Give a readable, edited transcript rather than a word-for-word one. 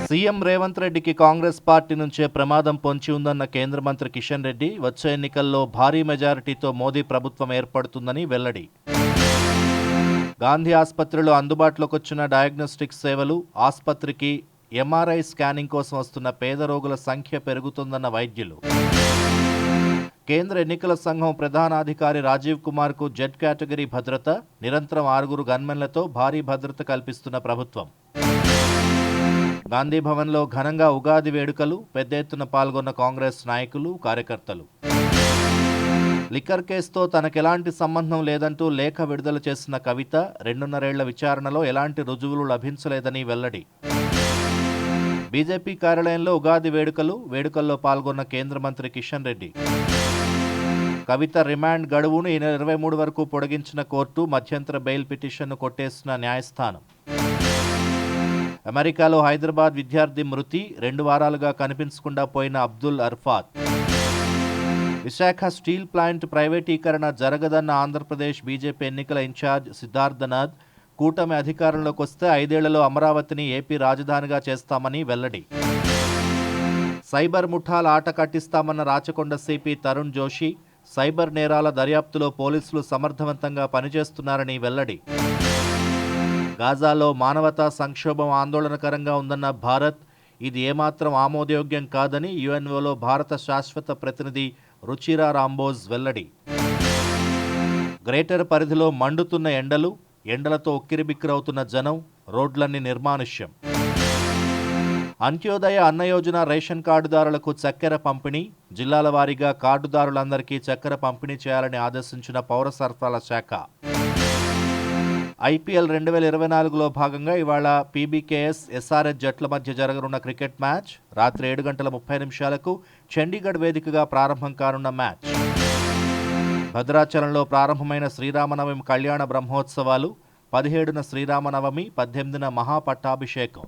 CM Revanth రెడ్డికి Congress party నుంచే ప్రమాదం పొంచి ఉందన్న కేంద్ర మంత్రి కిషన్ రెడ్డి వచ్చే ఎన్నికల్లో భారీ మెజారిటీతో మోదీ ప్రభుత్వం ఏర్పడుతుందని వెల్లడి. గాంధీ ఆసుపత్రిలో అందుబాటులోకి వచ్చిన డయాగ్నోస్టిక్ సేవలు, ఆసుపత్రికి ఎంఆర్ఐ స్కానింగ్ కోసం వస్తున్న పేద రోగుల సంఖ్య పెరుగుతుందన్న వైద్యులు. కేంద్ర ఎన్నికల సంఘం ప్రధానాధికారి రాజీవ్ కుమార్కు జెడ్ కేటగిరీ భద్రత, నిరంతరం 6 గన్మెన్లతో భారీ భద్రత కల్పిస్తున్న ప్రభుత్వం. గాంధీ భవన్లో ఘనంగా ఉగాది వేడుకలు, పెద్ద ఎత్తున పాల్గొన్న కాంగ్రెస్ నాయకులు, కార్యకర్తలు. లిక్కర్ కేసుతో తనకెలాంటి సంబంధం లేదంటూ లేఖ విడుదల చేసిన కవిత 2.5 ఏళ్ల విచారణలో ఎలాంటి రుజువులు లభించలేదని వెల్లడి. బీజేపీ కార్యాలయంలో ఉగాది వేడుకల్లో పాల్గొన్న కేంద్ర మంత్రి కిషన్ రెడ్డి. కవిత రిమాండ్ గడువును ఈ నెల 23 వరకు పొడిగించిన కోర్టు, మధ్యంతర బెయిల్ పిటిషన్ను కొట్టేసిన న్యాయస్థానం. అమెరికాలో హైదరాబాద్ విద్యార్థి మృతి, 2 వారాలుగా కనిపించకుండా పోయిన అబ్దుల్ అర్ఫాత్. విశాఖ స్టీల్ ప్లాంట్ ప్రైవేటీకరణ జరగదన్న ఆంధ్రప్రదేశ్ బీజేపీ ఎన్నికల ఇన్ఛార్జ్ సిద్ధార్థనాథ్. కూటమి అధికారంలోకి వస్తే 5 ఏళ్లలో అమరావతిని ఏపీ రాజధానిగా చేస్తామని వెల్లడి. సైబర్ ముఠాల ఆట కట్టిస్తామన్న రాచకొండ సిపి తరుణ్ జోషి. సైబర్ నేరాల దర్యాప్తులో పోలీసులు సమర్థవంతంగా పనిచేస్తున్నారని వెల్లడి. గాజాలో మానవతా సంక్షోభం ఆందోళనకరంగా ఉందన్న భారత్. ఇది ఏమాత్రం ఆమోదయోగ్యం కాదని యుఎన్ఓలో భారత శాశ్వత ప్రతినిధి రుచిరా రాంబోజ్ వెల్లడి. గ్రేటర్ పరిధిలో మండుతున్న ఎండలతో ఉక్కిరిబిక్కిరవుతున్న జనం, రోడ్లన్నీ నిర్మానుష్యం. అంత్యోదయ అన్న యోజన రేషన్ కార్డుదారులకు చక్కెర పంపిణీ. జిల్లాల వారీగా కార్డుదారులందరికీ చక్కెర పంపిణీ చేయాలని ఆదేశించిన పౌర సరఫరాల శాఖ. ఐపీఎల్ 2024లో భాగంగా ఇవాళ పీబీకేఎస్, ఎస్ఆర్హెచ్ జట్ల మధ్య జరగనున్న క్రికెట్ మ్యాచ్ రాత్రి 7:30 చండీగఢ్ వేదికగా ప్రారంభం కానున్న మ్యాచ్. భద్రాచలంలో ప్రారంభమైన శ్రీరామనవమి కళ్యాణ బ్రహ్మోత్సవాలు. 17న శ్రీరామనవమి, 18న మహాపట్టాభిషేకం.